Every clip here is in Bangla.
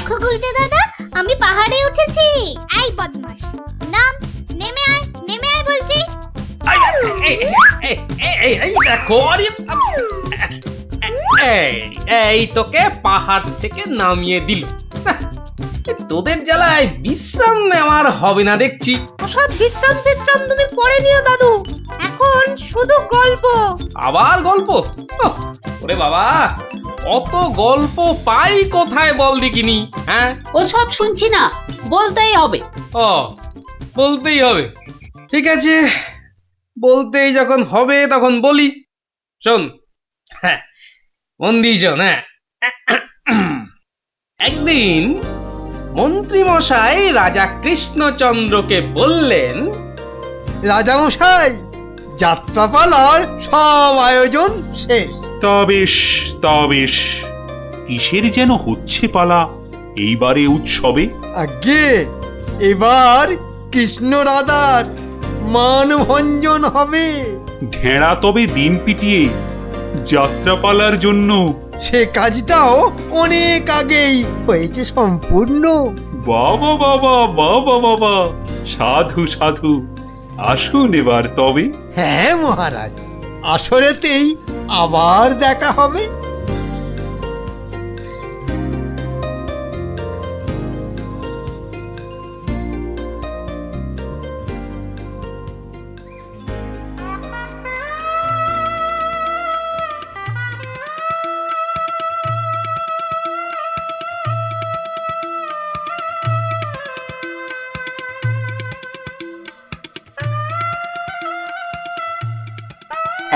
দেখো গুলটে দাদা, আমি পাহাড়ে উঠেছি। এই বদমাশ, নাম, নেমে আয় বলছি। দেখো, এই তোকে পাহাড় থেকে নামিয়ে দিল। তোদের জ্বালায় বিশ্রাম নেওয়ার হবে না দেখছি। ওসব বিশ্রাম তুমি পরে নিও দাদু, এখন শুধু গল্প। আবার গল্প? ওরে বাবা, অত গল্প পাই কোথায় বল দেখিনি? হ্যাঁ, ওসব শুনছি না, বলতেই হবে। ও, বলতেই হবে। ঠিক আছে, বলতেই যখন হবে তখন বলি। শোন, হ্যাঁ, মন দিয়ে শোন। হ্যাঁ, একদিন মন্ত্রী মশাই রাজা কৃষ্ণচন্দ্রকে বললেন, রাজামশাই, যাত্রাপালার সব আয়োজন শেষ। তা বেশ, কিসের যেন হচ্ছে পালা এইবারে উৎসবে? আগে এবার কৃষ্ণ রাধার মানভঞ্জন হবে। ঢেঁড়া তবে দিন পিটিয়ে যাত্রাপালার জন্য? সে কাজটাও অনেক আগেই হয়েছে সম্পূর্ণ। বাবা বাবা বাবা বাবা, সাধু সাধু, আসুন এবার তবে। হ্যাঁ মহারাজ, আসরেতেই আবার দেখা হবে।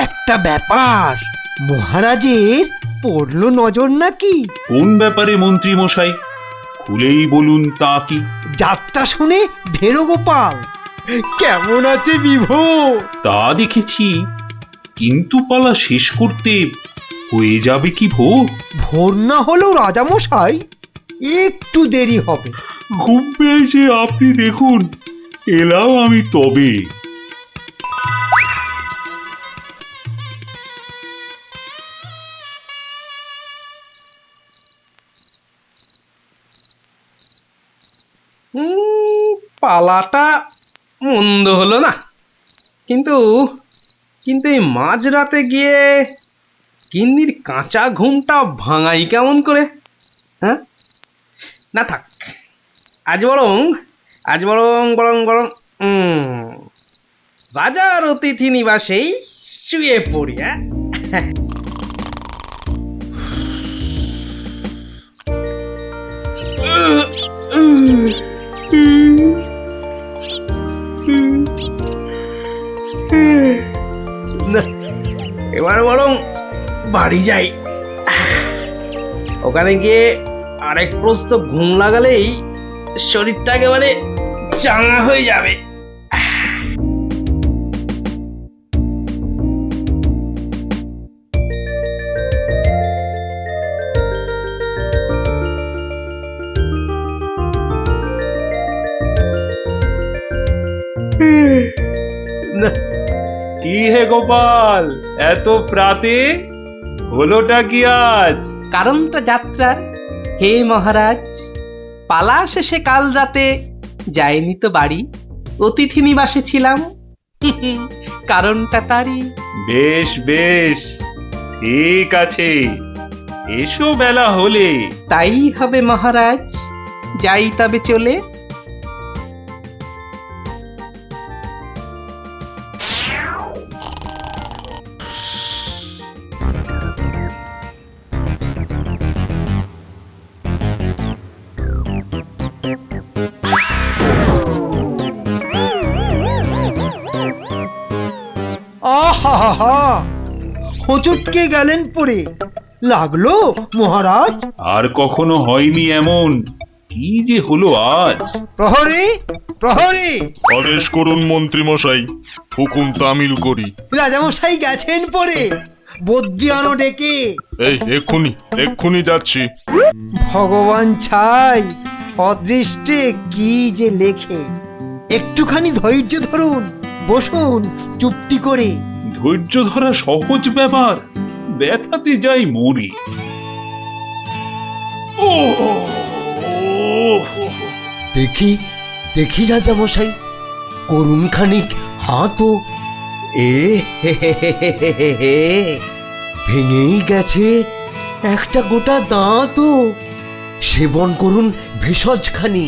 একটা ব্যাপার, মহারাজের পড়লো নজর নাকি? কোন ব্যাপারে মন্ত্রী মশাই, খুলেই বলুন তা কি? যাত্রা শুনে ভেরো গোপাল কেমন আছে বিভোর? তা দেখেছি, কিন্তু পালা শেষ করতে হয়ে যাবে কি ভোর? ভোর না হলেও রাজামশাই একটু দেরি হবে। ঘুম পেয়েছে আপনি দেখুন, এলাম আমি তবে। পালাটা মন্দ হলো না, কিন্তু কিন্তু এই মাঝরাতে গিয়ে গিন্নির কাঁচা ঘুমটা ভাঙাই কেমন করে? হ্যাঁ, না থাক, আজ বরং বরং রাজার অতিথি নিবাসেই শুয়ে পড়ি। হ্যাঁ, না, এবার বরং বাড়ি যাই। ওখানে গিয়ে আরেক প্রস্ত ঘুম লাগালেই শরীরটা একেবারে চাঙা হয়ে যাবে। না, কি হে গোপাল, এত প্রাতে হলোটা কি আজ? কারণটা যাত্রার, হে মহারাজ, পালা শেষে কাল রাতে যাইনি তো বাড়ি, অতিথি নিবাসে ছিলাম। কারণটা তারই। বেশ বেশ, ঠিক আছে, এসো বেলা হলে। তাই হবে মহারাজ, যাই তবে চলে। আহা, হোঁচটকে গেলেন পড়ে, লাগলো মহারাজ? আর কখনো হয়নি এমন, কি যে হলো আজ? প্রহরী, প্রহরী! আদেশ করুন মন্ত্রী মশাই, হুকুম তামিল করি। রাজামশাই গেছেন পড়ে, বদ্যি আনো ডেকে। এই এক্ষুনি যাচ্ছি। ভগবান ছাই, অদৃষ্টে কি যে লেখে। একটুখানি ধৈর্য ধরুন, বসুন চুপটি করে। ধৈর্য ধরা সহজ ব্যাপার, ব্যথাতে যাই মরি। ও দেখি দেখি রাজামশাই, করুন খানিক হাতও। এ হে হে হে হে হে হে হে, ভেঙেই গেছে একটা গোটা দাঁতও। সেবন করুন ভেষজখানি,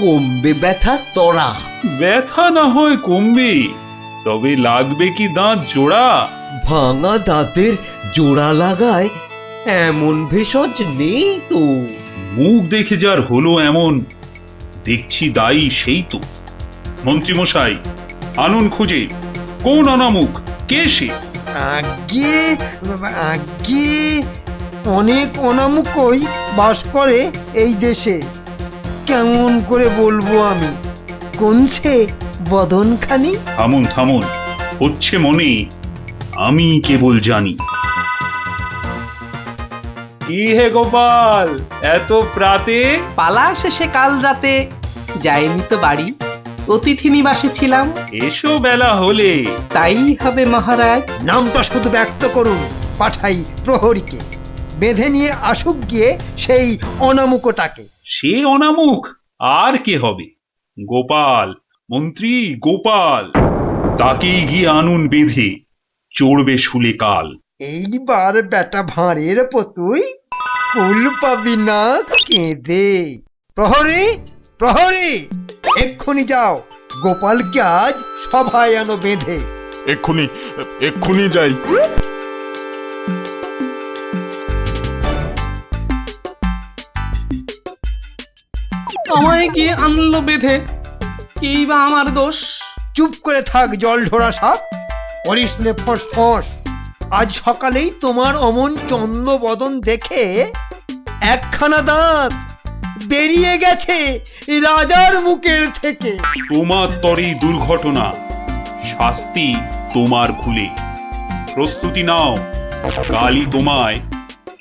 কমবে ব্যথা তরা। ব্যথা না হয় কমবে, তবে লাগবে কি দাঁত জোড়া? ভাঙা দাঁতের জোড়া লাগায় এমন ভেষজ নেই তো। মুখ দেখে যার হলো এমন, দেখছি দায়ী সেই তো। মন্ত্রীমশাই, আনুন খুঁজে, কোন অনামুখ, কে সে? আগে আগে অনেক অনামুকই বাস করে এই দেশে। কেমন করে বলবো আমি, কোনছে বদনখানি? থামুন থামুন, হচ্ছে মনে, আমি কেবল জানি। কি হে গোপাল, এত প্রাতে? পালা শেষে কাল রাতে যাইনি তো বাড়ি, অতিথি নিবাসে ছিলাম। এসো বেলা হলে। তাই হবে মহারাজ। নামটা শুধু ব্যক্ত করুন, পাঠাই প্রহরীকে, বেঁধে নিয়ে আসুক গিয়ে সেই অনামুকটাকে। সে অনামুখ আর কে হবে? গোপাল, মন্ত্রী গোপাল, তাকেই গিয়ে আনুন বেঁধে, চড়বে শুলে কাল। এইবার বেটা ভাঁড়ের পতুই কুল পাবি না কেঁদে। প্রহরী প্রহরী, এক্ষুনি যাও, গোপালকে আজ সভায় আনো বেঁধে। এক্ষুনি এক্ষুনি যাই। আমায় গিয়ে আনলো বেঁধে, কি বা আমার দোষ? চুপ করে থাক জল ঢোড়া সাপ, করিস নে ফস ফস। আজ সকালেই তোমার অমন চন্দ্র বদন দেখে একখানা দাঁত বেরিয়ে গেছে রাজার মুখের থেকে। তোমার তরেই দুর্ঘটনা, শাস্তি তোমার ভুলে। প্রস্তুতি নাও, কালই তোমায়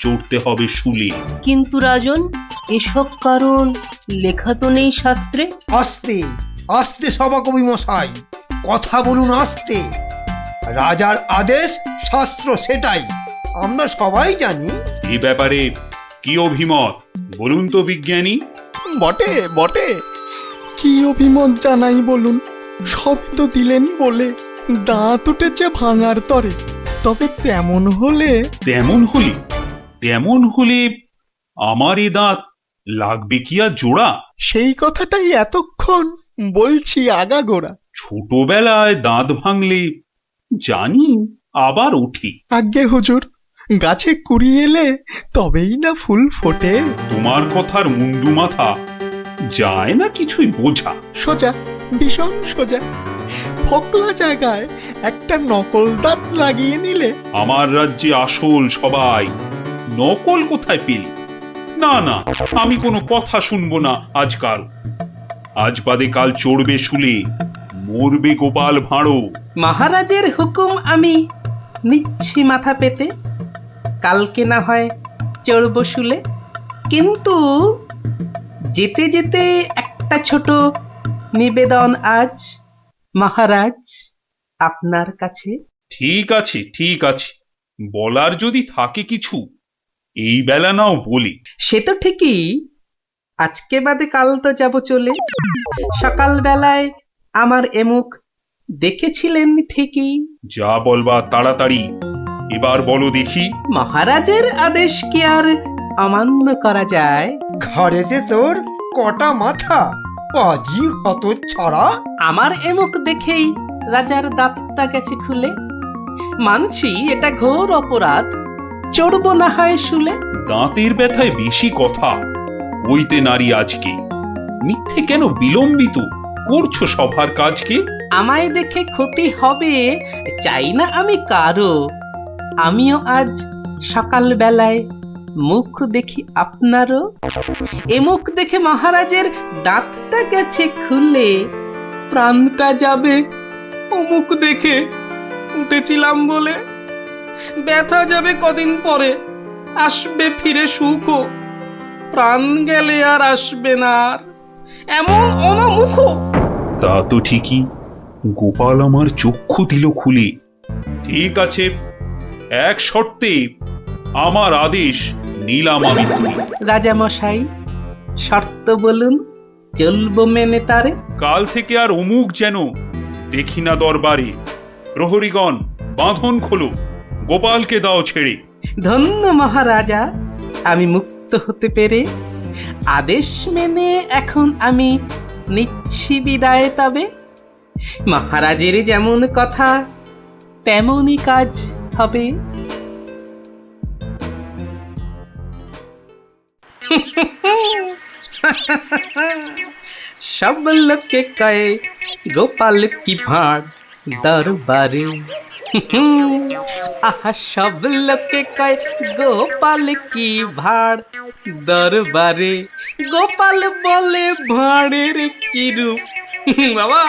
চড়তে হবে শুলে। কিন্তু রাজন, এসব কারণ লেখা তো নেই শাস্ত্রে। আস্তে আস্তে সভাকবি মশাই, কথা বলুন আস্তে। রাজার আদেশ শাস্ত্র সেটাই আমরা সবাই জানি। এ ব্যাপারে কি অভিমত বলুন তো বিজ্ঞানী? বটে বটে, কি অভিমত জানাই বলুন? সবই তো দিলেন বলে, দাঁত উঠেছে ভাঙার তরে। তবে তেমন হলে তেমন হলে আমার এ দাঁত লাগবে কি আর জোড়া? সেই কথাটাই এতক্ষণ বলছি আগাগোড়া। ছোটবেলায় দাঁত ভাঙলে জানি আবার উঠি। আজ্ঞে হুজুর, গাছে কুড়ি এলে তবেই না ফুল ফোটে। তোমার কথার মুন্ডু মাথা যায় না কিছুই বোঝা। সোজা, ভীষণ সোজা। ফকলা জায়গায় একটা নকল দাঁত লাগিয়ে নিলে। আমার রাজ্যে আসল সবাই, নকল কোথায় পেলি? না না, আমি কোনো কথা শুনবো না আজকাল। আজ বাদে কাল চড়বে শুলে, মরবে গোপাল ভাঁড়ো। মহারাজের হুকুম আমি নিচ্ছি মাথা পেতে, কালকে না হয় চড়ব শুলে। কিন্তু যেতে যেতে একটা ছোট নিবেদন আজ মহারাজ আপনার কাছে। ঠিক আছে ঠিক আছে, বলার যদি থাকে কিছু এই বেলা নাও বলি। সে তো ঠিকই, আজকে বাদে কাল তো যাব চলে। সকাল বেলায় আমার এমুখ দেখেছিলেন ঠিকই। যা বলবা তাড়াতাড়ি, এবার বলো দেখি। মহারাজের আদেশ কি আর অমান্য করা যায়? ঘরেতে তোর কটা মাথা, পাজি হত ছড়া। আমার এমুখ দেখেই রাজার দাঁতটা গেছে খুলে। মানছি এটা ঘোর অপরাধ, চড়বো না হয় শুলে। দাঁতের ব্যথায় বেশি কথা কইতে নারী আজকে। মিথ্যে কেন বিলম্বিত করছো সভার কাজকে? আমায় দেখে ক্ষতি হবে চাই না আমি কারো। আমিও আজ সকাল বেলায় মুখ দেখি আপনারও। এ মুখ দেখে মহারাজের দাঁতটা গেছে খুলে, প্রাণটা যাবে ও মুখ দেখে উঠেছিলাম বলে। ব্যথা যাবে কদিন পরে, আসবে ফিরে সুখ, প্রাণ গেলে আর আসবে না আর এমন অনামুখ। তা তো ঠিকই, গোপাল আমার চক্ষু দিল খুলে। ঠিক আছে, এক শর্তে আমার আদেশ নিলাম আমি তুলে। রাজা মশাই, শর্ত বলুন। চলবো মেনে তারে। কাল থেকে আর অমুক যেন দেখি না দরবারে। প্রহরীগণ বাঁধন খোলো, গোপালকে দাও ছেড়ে। ধন্য মহারাজা, আমি মুক্ত হতে পেরে। আদেশ মেনে এখন আমি নিচ্ছি বিদায়। তবে মহারাজের যেমন কথা তেমনই কাজ হবে। সব লোকে কয়ে গোপাল কি ভাঁড় দরবারে। আহা, সব লোকে কয় গোপাল কি ভাঁড় দরবারে। গোপাল বলে ভাঁড়ের কি রূপ। বাবা,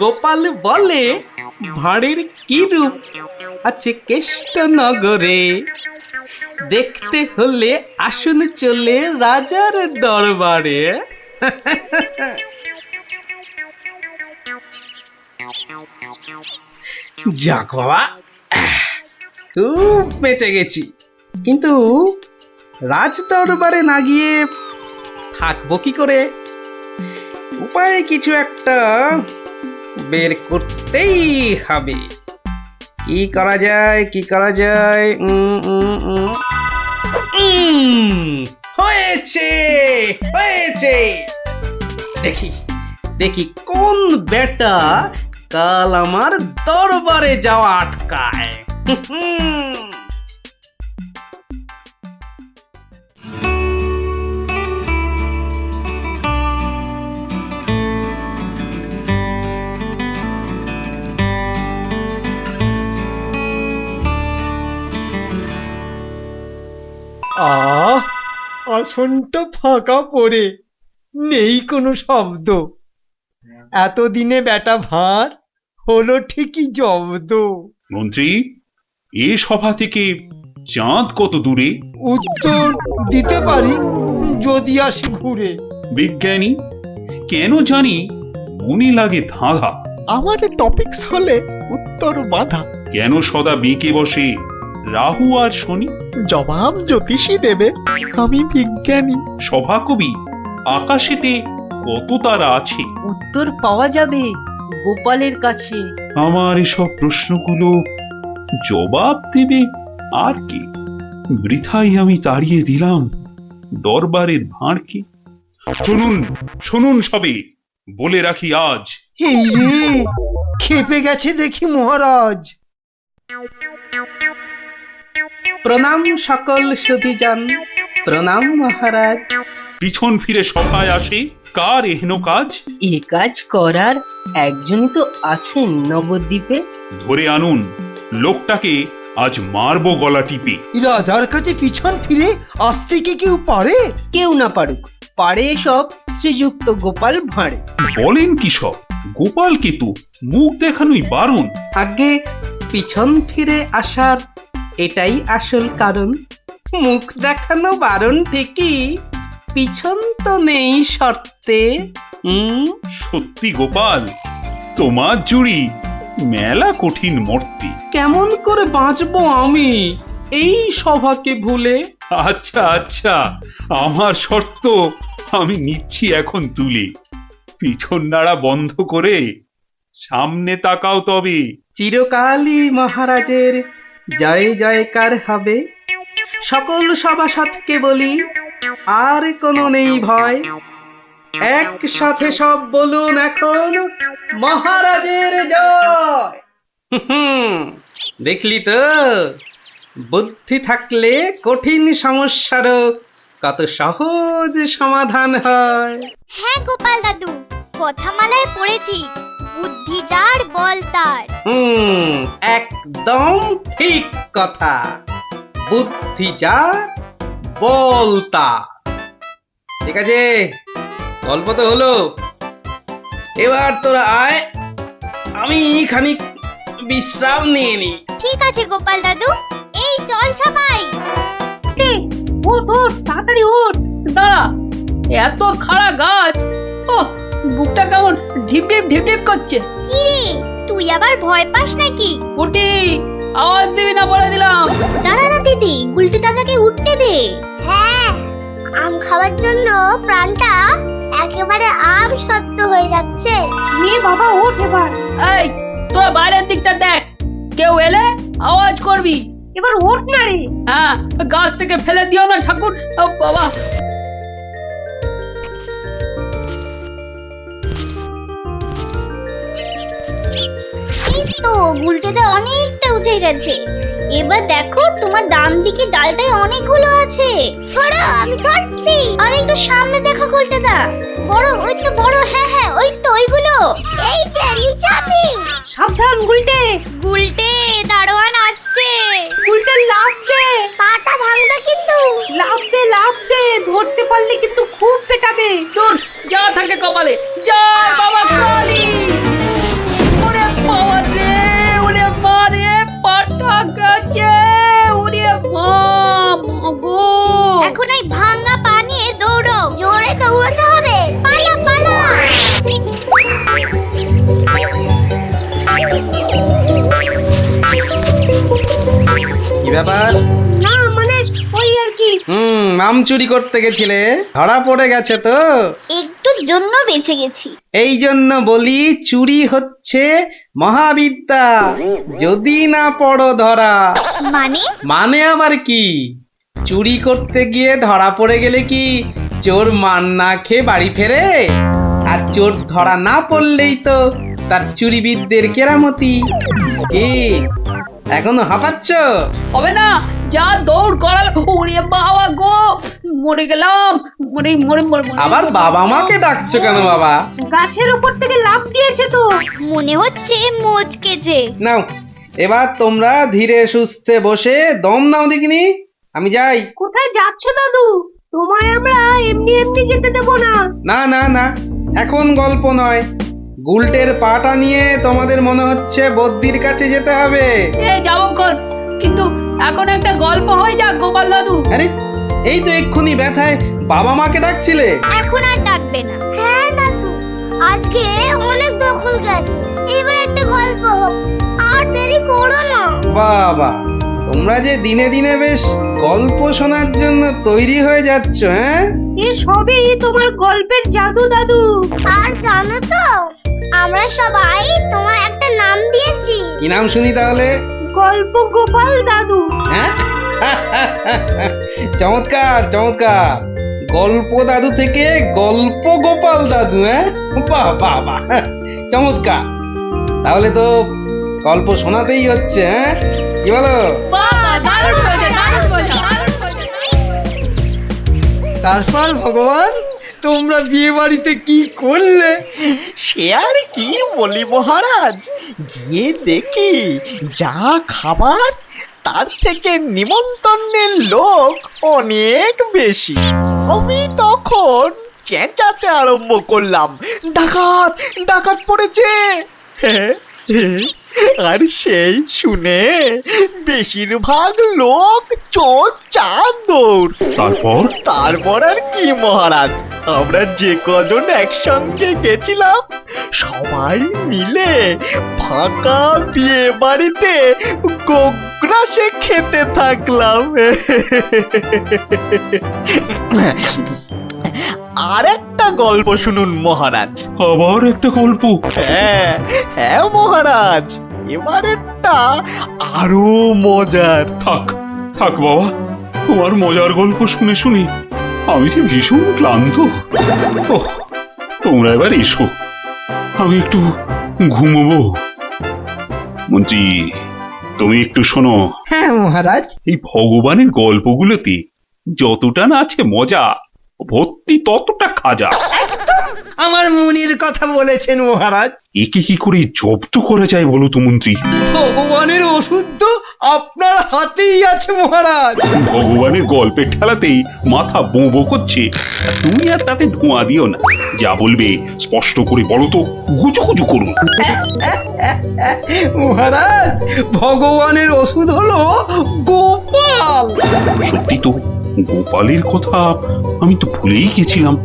গোপাল বলে ভাঁড়ের কি রূপ আছে কেষ্ট নগরে। দেখতে হলে আসুন চলে রাজার দরবারে। যাক বাবা, খুব বেঁচে গেছি। কিন্তু রাজ দরবারে না গিয়ে থাকবো কি করে? উপায় কিছু একটা বের করতেই হবে। কি করা যায়, কি করা যায়? হয়েছে, হয়েছে। দেখি দেখি কোন বেটা কাল আমার দরবারে যাওয়া আটকায়। আহ, আসনটা ফাঁকা পড়ে নেই কোনো শব্দ। এতদিনে বেটা ভাঁড় হলো ঠিকই জব্দ। মন্ত্রী, এ সভা থেকে চাঁদ কত দূরে? উত্তর দিতে পারি যদি আসি ঘুরে। বিজ্ঞানী, কেন জানি মনে লাগে ধাঁধা। আমার টপিকস হলে উত্তর বাঁধা। কেন সদা বেঁকে বসে রাহু আর শনি? জবাব জ্যোতিষী দেবে, আমি বিজ্ঞানী। সভাকবি, আকাশেতে কত তারা আছে? উত্তর পাওয়া যাবে গোপালের কাছে। আমার এসব প্রশ্নগুলো জবাব দেবে আর কি? বৃথাই আমি তাড়িয়ে দিলাম দরবারের ভাঁড়কে। শুনুন শুনুন সবে, বলে রাখি আজ। এই রে, খেপে গেছে দেখি মহারাজ। প্রণাম সকল সুধীজন, প্রণাম মহারাজ। পিছন ফিরে সভায় আসে কার এহেন কাজ? এ কাজ করার একজনই তো আছেন নবদ্বীপে। ধরে আনুন লোকটাকে, আজ মারবো গলা টিপে। রাজার কাছে পিছন ফিরে আসতে কি কেউ পারে? কেউ না পারুক, পারে সব শ্রীযুক্ত গোপাল ভাঁড়ে। বলেন কি সব? গোপালকে তো মুখ দেখানোই বারণ। আগে পিছন ফিরে আসার এটাই আসল কারণ। মুখ দেখানো বারণ ঠিকই, পিছন তো নেই শর্তে। সত্যি গোপাল, তোমার জুড়ি মেলা কঠিন মর্তে। কেমন করে বাঁচবো আমি এই সভাকে ভুলে? আচ্ছা আচ্ছা, আমার শর্ত আমি নিচ্ছি এখন তুলে। পিছন নাড়া বন্ধ করে সামনে তাকাও তবে। চিরকালই মহারাজের জয় জয়কার হবে। সকল সভাসদকে বলি, আর কোনো নেই ভয়। একসাথে সব বলুন এখন, মহারাজের জয়। দেখলি তো, বুদ্ধি থাকলে কঠিন সমস্যারও কত সহজ সমাধান হয়। হ্যাঁ গোপাল দাদু, কথামালায় পড়েছি, বুদ্ধি যার বল তার। একদম ঠিক কথা। বুদ্ধি যা, বল তা। ঠিক আছে, গল্প তো হলো, এবার তোরা আয়, আমি খানিক বিশ্রাম নিয়ে নি। ঠিক আছে গোপাল দাদু, এই চল সবাই। ওঠ ওঠ, তাড়াতাড়ি ওঠ। দাঁড়া, এত খাড়া গাছ, ও বুকটা কেমন ঢিপ ঢিপ ঢিপ ঢিপ করছে। কি রে, তুই আবার ভয় পাস নাকি? উঠি, আওয়াজ দিবি না বলে দিলাম। দাঁড়া না দিদি, উল্টে দাদাকে উঠতে দে। হ্যাঁ, আম খাওয়ার জন্য প্রাণটা একেবারে আম সত্য হয়ে যাচ্ছে। নে বাবা ওঠ এবার, এই তোরা বাইরের দিকটা দেখ, কেউ এলে আওয়াজ করবি। এবার ওঠ না রে। হ্যাঁ, গাছ থেকে ফেলে দিও না ঠাকুর। ও বাবা, এই তো গুলটেতে অনেকটা উঠে গেছে। এবার দেখো তোমার ডান দিকে ডালটায় অনেকগুলো আছে। ছড়া, আমি ধরছি। আর একটু সামনে দেখো গুলটেদা, বড়, ওই তো বড়, হ্যাঁ হ্যাঁ ওই তো ওইগুলো। এই যে নিচে আমি। সাবধান গুলটে, গুলটে দারোয়ান আসছে। গুলটে লাফ দে, পাটা ভাঙবে কিন্তু। লাফ দে, লাফ দে, ধরতে পারলে কিন্তু খুব পেটাবে। দূর যা থাকে কপালে। জয় বাবা কালী। ওরে বাবা রে, ওরে মা রে, পাটা গেছে। ওরে মা, মাগো। এখন এই ভাঙা পা নিয়ে দৌড়ো, জোরে দৌড়াতে হবে। পালা পালা। কি ব্যাপার? না মানে ওই আর কি। আম চুরি করতে গেছিলে, ধরা পড়ে গেছে তো। একটুর জন্য বেঁচে গেছি। এই জন্য বলি চুরি হচ্ছে মহাবিদ্যা, যদি না পড়ো ধরা। মানে মানে আবার কি? চুরি করতে গিয়ে ধরা পড়ে গেলে কি চোর মান না খেয়ে বাড়ি ফেরে? আর চোর ধরা না পড়লেই তো তার চুরিবিদদের কেরামতি। কি এখনো হাঁপাচ্ছ? হবে না, যা দৌড় করাল। ওরে বাবা গো, মরে গেলাম। মরে মরে মরে মরে। আবার বাবা মাকে ডাকছো কেন বাবা? গাছের উপর থেকে লাফ দিয়েছে তো। মনে হচ্ছে মোচকেছে। নাও এবার তোমরা ধীরে সুস্থে বসে দম নাও দেখিনি। আমি যাই। কোথায় যাচ্ছ দাদু? তোমায় আমরা এমনি এমনি যেতে দেব না। না না না, এখন গল্প নয়। গুলটের পাটা নিয়ে তোমাদের মনে হচ্ছে বদ্যির কাছে যেতে হবে। এই যাবক্ষণ, কিন্তু এখন একটা গল্প হয়ে যাক গোপাল দাদু। আরে এই তো এক্ষুনি ব্যথায় বাবা মাকে ডাকছিলে। এখন আর ডাকবে না। হ্যাঁ দাদু, আজকে অনেক দখল গেছে, এবার একটা গল্প হোক, আর দেরি করো না। বাবা, তোমরা যে দিনে দিনে বেশ গল্প শোনার জন্য তৈরি হয়ে যাচ্ছ। হ্যাঁ, এ সবই তোমার গল্পের জাদু দাদু। আর জানো তো, আমরা সবাই তোমার একটা নাম দিয়েছি। কি নাম শুনি তাহলে? গল্প গোপাল দাদু। হ্যাঁ চমৎকার চমৎকার। গল্প দাদু থেকে গল্প গোপাল দাদু। হ্যাঁ, বাহ বাহ বাহ, চমৎকার। তাহলে তো গল্প শোনাতেই হচ্ছে। হ্যাঁ, কি বলো? বাহ, দারুণ হয়েছে, দারুণ হয়েছে, দারুণ হয়েছে। তারপর ভগবান তোমরা বিয়ে বাড়িতে কি করলে? সে আর কি বলি মহারাজ, গিয়ে দেখি যা খাবার তার থেকে নিমন্ত্রণের লোক অনেক বেশি। আমি তখন চেঁচাতে আরম্ভ করলাম, ডাকাত ডাকাত পড়েছে। আর সেই শুনে বেশিরভাগ লোক চোর চাঁদর। তারপর আর কি মহারাজ, আমরা যে কজন একসঙ্গে গেছিলাম সবাই মিলে ফাঁকা বিয়ে বাড়িতে গোগ্রাসে খেতে থাকলাম। আর একটা গল্প শুনুন মহারাজ। আবার একটা গল্প? হ্যাঁ হ্যাঁ মহারাজ, এবারেরটা আরো মজার। থাক থাক বাবা, তোমার মজার গল্প শুনে শুনে আমি যে ভীষণ ক্লান্ত। ওহ, তোমরা এবার এসো, আমি একটু ঘুমোবো। মন্ত্রী, তুমি একটু শোনো। হ্যাঁ মহারাজ। এই ভগবানের গল্পগুলোতে যতটা না আছে মজা, ভর্তি ততটা খাজা। আমার মনির কথা বলেছেন মহারাজ। একে কি করে জব্দ করা যায় বলো তো মন্ত্রী? ভগবানের ওষুধ তো আপনার হাতেই আছে মহারাজ। ভগবানের গল্পের ঠেলাতেই মাথা বোঁ করছে, তুমি আর তাতে ধোঁয়া দিও না। যা বলবে স্পষ্ট করে বলো তো, গুজুগুজু করুন। মহারাজ, ভগবানের ওষুধ হলো গোপাল। সত্যি তো, গোপালের কথা আমি তো ভুলেই গেছিলাম।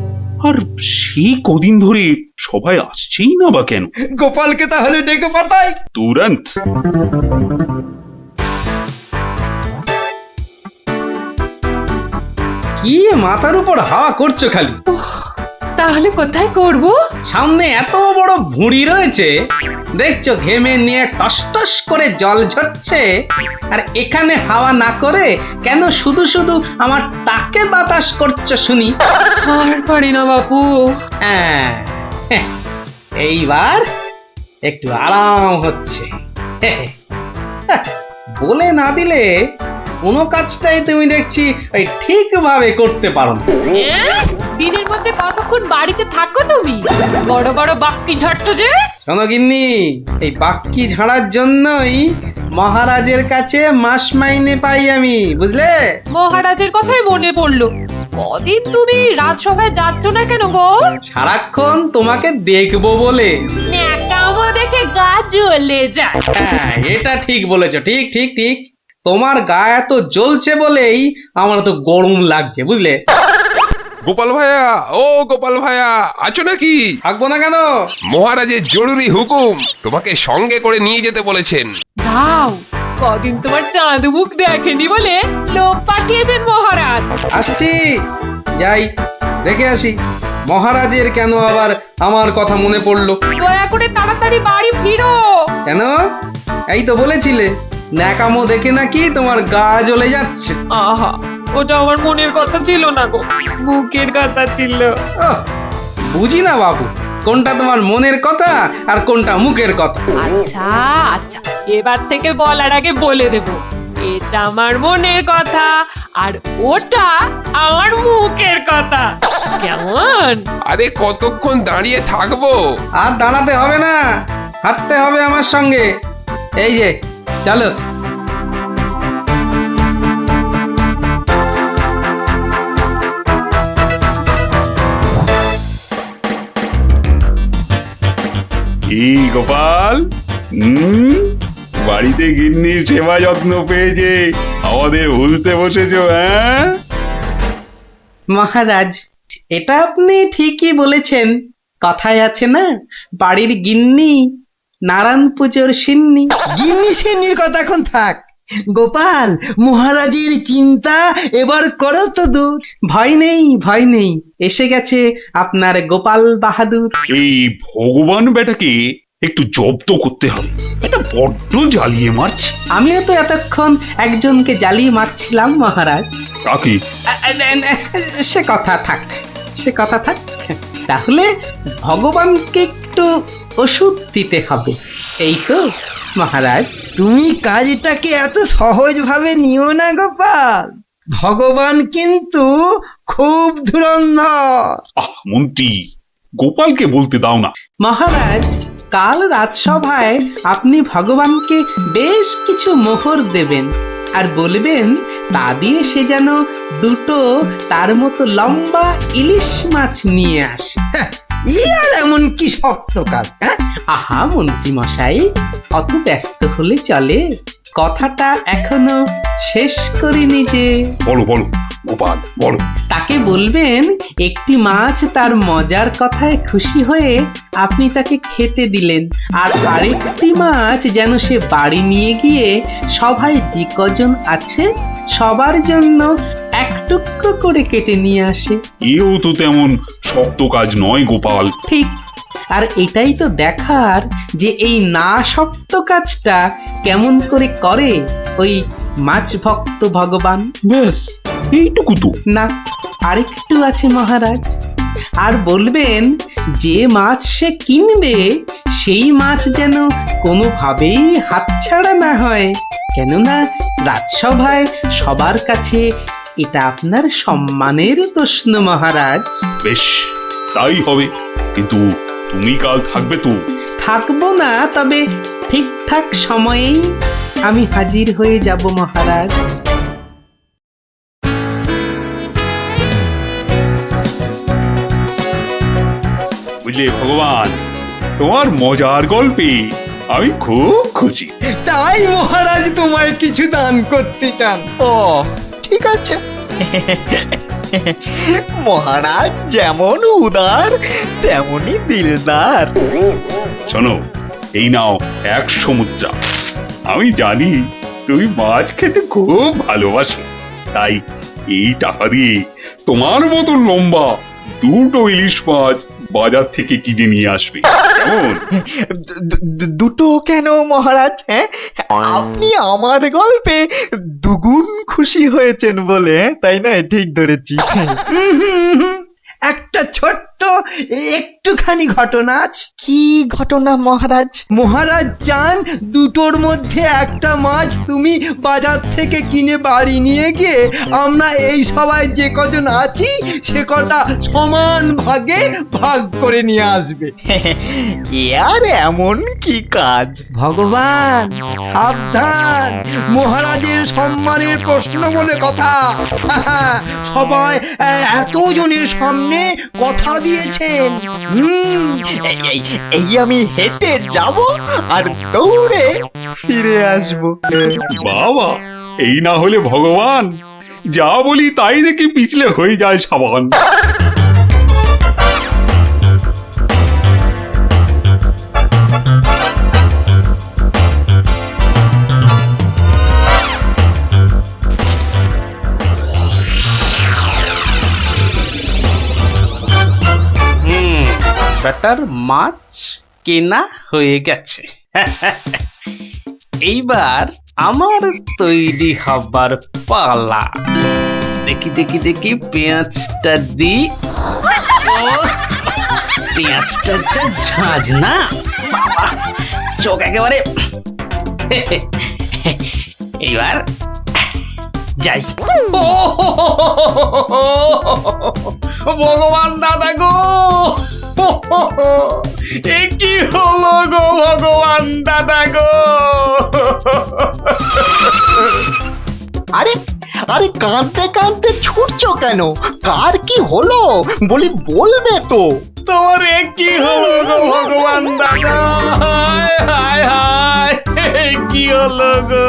আর সেই কদিন ধরে সবাই আসছেই না বা কেন? গোপালকে তাহলে ডেকে পাঠাই। তুরন্ত। কি মাথার উপর হাওয়া করছো খালি? তাহলে কোথায় করব? সামনে এত বড় ভুঁড়ি রয়েছে, দেখছো ঘেমে নিয়ে টস টস করে জল ঝরছে, আর এখানে হাওয়া না করে কেন শুধু শুধু আমার তাকে বাতাস করছো শুনি? আর পারি না বাপু। হ্যাঁ, এইবার একটু আরাম হচ্ছে। বলে না দিলে কোনো কাজটাই তুমি দেখছি ওই ঠিকভাবে করতে পারো না। দিনের মধ্যে কতক্ষণ বাড়িতে থাকো তুমি? বড় বড় বাক্কি ঝাড়ছো যে। শোনো গিন্নি, এই বাক্কি ঝাড়ার জন্যই মহারাজের কাছে মাস মাইনে পাই আমি, বুঝলে? মহারাজের কথাই মনে পড়লো। কদিন তুমি রাজসভায় যাচ্ছ না কেন গো? সারাক্ষণ তোমাকে দেখবো বলে। ন্যাকামো দেখে গা জ্বলে যায়। হ্যাঁ, এটা ঠিক বলেছো, ঠিক ঠিক ঠিক। তোমার গা এত জ্বলছে বলেই আমার তো গরম লাগছে, বুঝলে? গোপাল ভাইয়া, ও গোপাল ভাইয়া, আছো নাকি? থাকবো না কেন? মহারাজের জরুরি হুকুম, তোমাকে সঙ্গে করে নিয়ে যেতে বলেছেন। যাও, কদিন তোমার চাঁদ মুখ দেখেনি বলে লোক পাঠিয়েছেন মহারাজ। আসছি, যাই দেখে আসি মহারাজের কেন আবার আমার কথা মনে পড়লো। দয়া করে তাড়াতাড়ি বাড়ি ফিরো। কেন? এই তো বলেছিলে ন্যাকামো দেখে নাকি তোমার গা জ্বলে যাচ্ছে। আহা, ওটা আমার মনের কথা ছিল না গো, মুখের কথা ছিল। ওহ, বুঝি না বাবু, কোনটা তোমার মনের কথা আর কোনটা মুখের কথা। আচ্ছা আচ্ছা, এবার থেকে বলার আগে বলে দেব, এটা আমার মনের কথা আর ওটা আমার মুখের কথা। কেমন? আরে কতক্ষণ দাঁড়িয়ে থাকবো? আর দাঁড়াতে হবে না, হাঁটতে হবে আমার সঙ্গে। এই যে চলো। কি গোপাল, বাড়িতে গিন্নির সেবা যত্ন পেয়েছে আমাদের ভুলতে বসেছো? হ্যাঁ মহারাজ, এটা আপনি ঠিকই বলেছেন। কথায় আছে না, বাড়ির গিন্নি নারায়ণ পুজোর সিন্নি। গিন্নি সিন্নির কথা এখন থাক। গোপাল, মহারাজের চিন্তা এবার করো তো দূর। ভয় নেই, ভয় নেই, এসে গেছে আপনার গোপাল বাহাদুর। এই ভগবান বেটাকে একটু জব্দ করতে হবে, এটা বড্ড জ্বালিয়ে মারছে। আমিও তো এতক্ষণ একজনকে জ্বালিয়ে মারছিলাম মহারাজ। কাকে? সে কথা থাক, সে কথা থাক। তাহলে ভগবানকে একটু ওষুধ দিতে হবে, এই তো মহারাজ। তুমি কাজটাকে এত সহজভাবে নিও না গোপাল, ভগবান কিন্তু খুব ধুরন্ধর। মন্ত্রী, গোপালকে বলতে দাও না। মহারাজ, কাল রাজসভায় আপনি ভগবানকে বেশ কিছু মোহর দেবেন আর বলবেন তা দিয়ে সে যেন দুটো তার মতো লম্বা ইলিশ মাছ নিয়ে আসে। আর এমন কি শক্ত কাজ? আহা মন্ত্রী মশাই, অত ব্যস্ত হলে চলে? কথাটা এখনো শেষ করিনি যে। বলো বলো গোপাল, বলো। তাকে বলবেন একটি মাছ তার মজার কথায় খুশি হয়ে আপনি তাকে খেতে দিলেন, আর আরেকটি মাছ যেন সে বাড়ি নিয়ে গিয়ে সবাই যে কজন আছে সবার জন্য এক টুকরো করে কেটে নিয়ে আসে। এও তো তেমন শক্ত কাজ নয় গোপাল। ঠিক, আর এটাই তো দেখার যে এই না শক্ত কাজটা কেমন করে করে ওই মাছ ভক্ত ভগবান। ব্যাস এইটুকু তো? না, আরেকটু আছে মহারাজ। আর বলবেন যে মাছ সে কিনবে সেই মাছ যেন কোনোভাবেই হাতছাড়া না হয়, কেননা রাজসভায় সবার কাছে এটা আপনার সম্মানের প্রশ্ন মহারাজ। বেশ, তাই হবে, কিন্তু তুমি কাল থাকবে তো? থাকবো না, তবে ঠিকঠাক সময়েই আমি হাজির হয়ে যাব মহারাজ। বুঝলে ভগবান, তোমার মজার গল্পে আমি খুব খুশি। তাই মহারাজ তোমায় কিছু দান করতে চান? ও ঠিক আছে। মহারাজ যেমন উদার তেমনি দিলদার। শোনো, এই নাও 100 মুদ্রা। আমি জানি তুমি মাছ খেতে খুব ভালোবাসো, তাই এই টাকা দিয়ে তোমার মতো লম্বা দুটো ইলিশ মাছ বাজার থেকে কিনে নিয়ে আসবে কেমন? দুটো কেন মহারাজ? হ্যাঁ, আপনি আমার গল্পে দুগুণ খুশি হয়েছেন বলে, তাই না? ঠিক ধরেছি। একটা ছোট্ট একটুখানি ঘটনা আছে। কি ঘটনা মহারাজ? মহারাজ চান দুটোর মধ্যে একটা মাছ তুমি বাজার থেকে কিনে বাড়ি নিয়ে গিয়ে আমরা এই সবাই যে কজন আছি সে কটা সমান ভাগে ভাগ করে নিয়ে আসবে। এ আর এমন কি কাজ? ভগবান সাবধান, মহারাজের সম্মানের প্রশ্ন বলে কথা। সবাই এতজনের সামনে কথা দিয়েছেন। এই আমি হেঁটে যাব আর দৌড়ে ফিরে আসব। বাবা, এই না হলে ভগবান, যা বলি তাই দেখি পিছলে হয়ে যায় সাবান। ব্যাটার মাছ কেনা হয়ে গেছে। এইবার আমার তৈরি হবার পালা। দেখি দেখি দেখি পেঁয়াজটা দি। পেঁয়াজটা যা ঝাঁজ না, বাবা চোখ একেবারে। এইবার যাই। ভগবান দাদা গো, এ কি হলো গো ভগবান দাদা গো। আরে আরে, কাঁদতে কাঁদতে ছুটছো কেন? কার কি হলো বলি, বলবে তো? তোমার এ কি হলো গো ভগবান দাদা? হায় হায় হায়, কি হলো গো?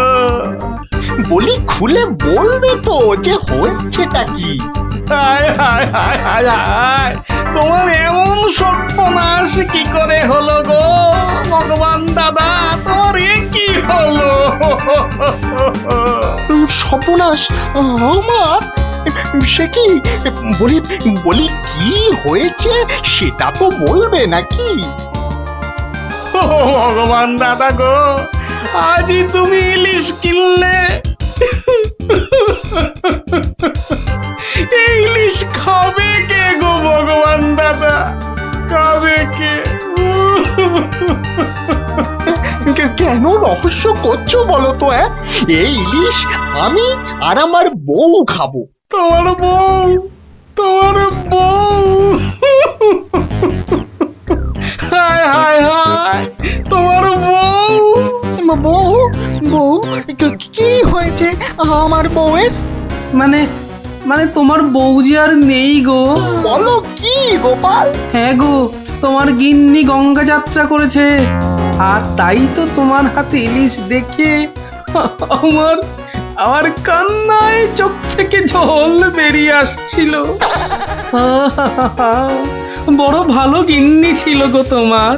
বলি খুলে বলবে তো যে হয়েছেটা কি? হায় হায় হায় হায় হায়, তোমার এমন সর্বনাশ কি করে হলো গো ভগবান দাদা? তোমার এ কি হলো? সর্বনাশ আমার? সে কি? বলি বলি কি হয়েছে সেটা তো বলবে নাকি? ও ভগবান দাদা গো, আজই তুমি ইলিশ কিনলে। এই ইলিশ খাবে কে গো ভগবান দাদা? খাবে কে? কেন রহস্য করছো বলো তো? এই ইলিশ আমি আর আমার বউ খাবো। তোমার বউ? তোমার বউ? হায় হায় হায়, তোমার বউ? বউ? বউ? কি হয়েছে আমার বউয়ের? মানে মানে তোমার বউ যে আর নেই গো। বলো কি গোপাল? হ্যাঁ গো, তোমার গিন্নি গঙ্গা যাত্রা করেছে, আর তাই তো তোমার হাতে ইলিশ দেখে আমার আমার কান্নায় চোখ থেকে জল বেরিয়ে আসছিল। বড় ভালো গিন্নি ছিল গো তোমার,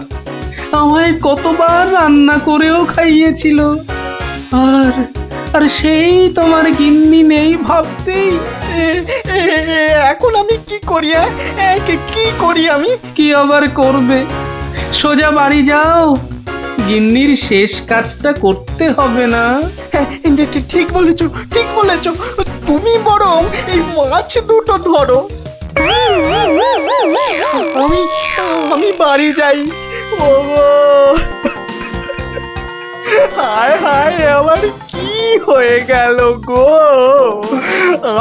আমায় কতবার রান্না করেও খাইয়েছিল। আর আর সেই তোমার গিন্নি নেই ভাবতেই এখন আমি কি করি? কি করি আমি? কি আবার করবে, সোজা বাড়ি যাও, গিন্নির শেষ কাজটা করতে হবে না? ঠিক বলেছো, ঠিক বলেছো। তুমি বরং এই মাছ দুটো ধরো, আমি বাড়ি যাই। ওগো, হায় হায়, আমার কি হয়ে গেল গো?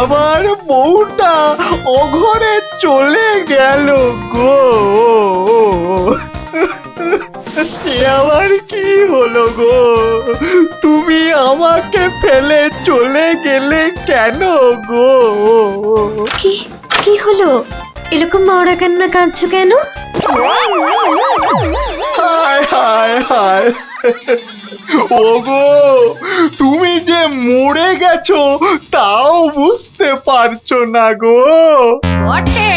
আমার বউটা অঘরে চলে গেল গো। সে আবার কি হলো গো? তুমি আমাকে ফেলে চলে গেলে কেন গো? কি কি হলো? এরকম মরা কান্না কাঁদছো কেন? হায় হায় হায়, ওগো, তুমি যে মরে গেছো তাও বুঝতে পারছো না গো। বটে,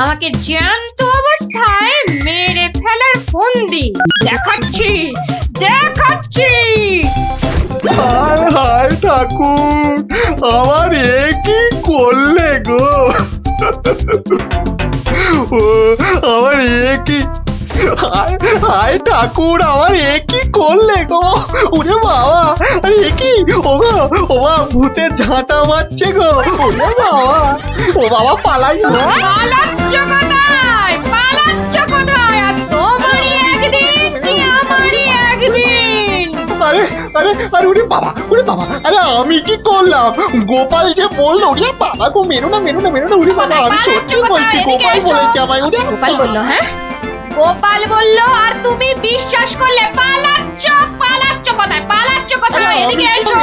আমাকে জ্যান্ত অবস্থায় মেরে ফেলার ফন্দি দেখাচ্ছি দেখাচ্ছি। হায় হায় ঠাকুর, আমার এ কি করলে গো? ও আমার এ কি, হায় হায় ঠাকুর, আমার এ কি করলে গো? ওরে বাবা, আরে এ কি, ও গো, ও বাবা ভূতের ঝাঁটা মারছে গো, ওরে বাবা, ও বাবা পালাই গো। পালাচ্ছ কোথায়? পালাচ্ছ কোথায়? আর তোমারই একদিন কি আমারই একদিন? আরে আরে আরে ওরে বাবা, ওরে বাবা, আরে আমি কি করলাম? গোপাল যে বললো, ওরে বাবা গো, মেরো না মেরো না মেরো না, ওরে বাবা আমি সত্যি বলছি, গোপাল বলেছে আমায়, ওরে গোপাল বললো, হ্যাঁ গোপাল বললো আর তুমি বিশ্বাস করলে? পালাচ্ছ, পালাচ্ছ কোথায়? পালাচ্ছ কোথায়? এদিকে এসো,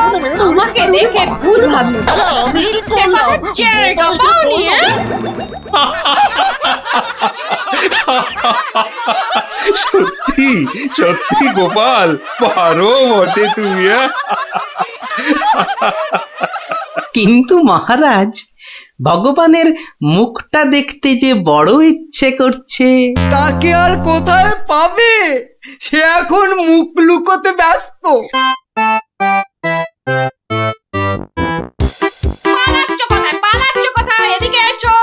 আমাকে দেখে ভূত ভাবলো। আরে আমি কি মিথ্যে করলাম? কথা জায়গা পাওনি, হ্যাঁ? সত্যি সত্যি গোপাল, পারো বটে তুমি। কিন্তু মহারাজ, ভগবানের মুখটা দেখতে যে বড় ইচ্ছে করছে। তাকে আর কোথায় পাবে? সে এখন মুখ লুকোতে ব্যস্ত। পালাচ্ছ কোথায়? পালাচ্ছ কোথায়? এদিকে এসো।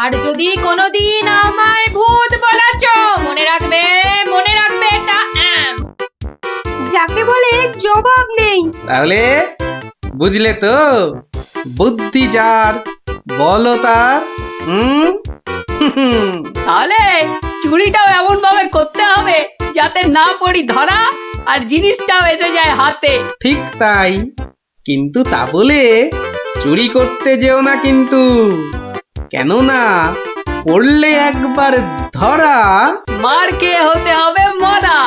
আর যদি কোনোদিন আমায় ভূত বলেছ, মনে রাখবে, মনে রাখবে এটা। যাকে বলে জবাব নেই। তাহলে বুঝলে তো, বুদ্ধি যার বলো তার। হুম তাহলে চুরিটাও এমন ভাবে করতে হবে যাতে না পড়ি ধরা আর জিনিসটাও এসে যায় হাতে। ঠিক তাই, কিন্তু তা বলে চুরি করতে যেও না কিন্তু, কেননা পড়লে একবার ধরা। মার খেয়ে হতে হবে মরা।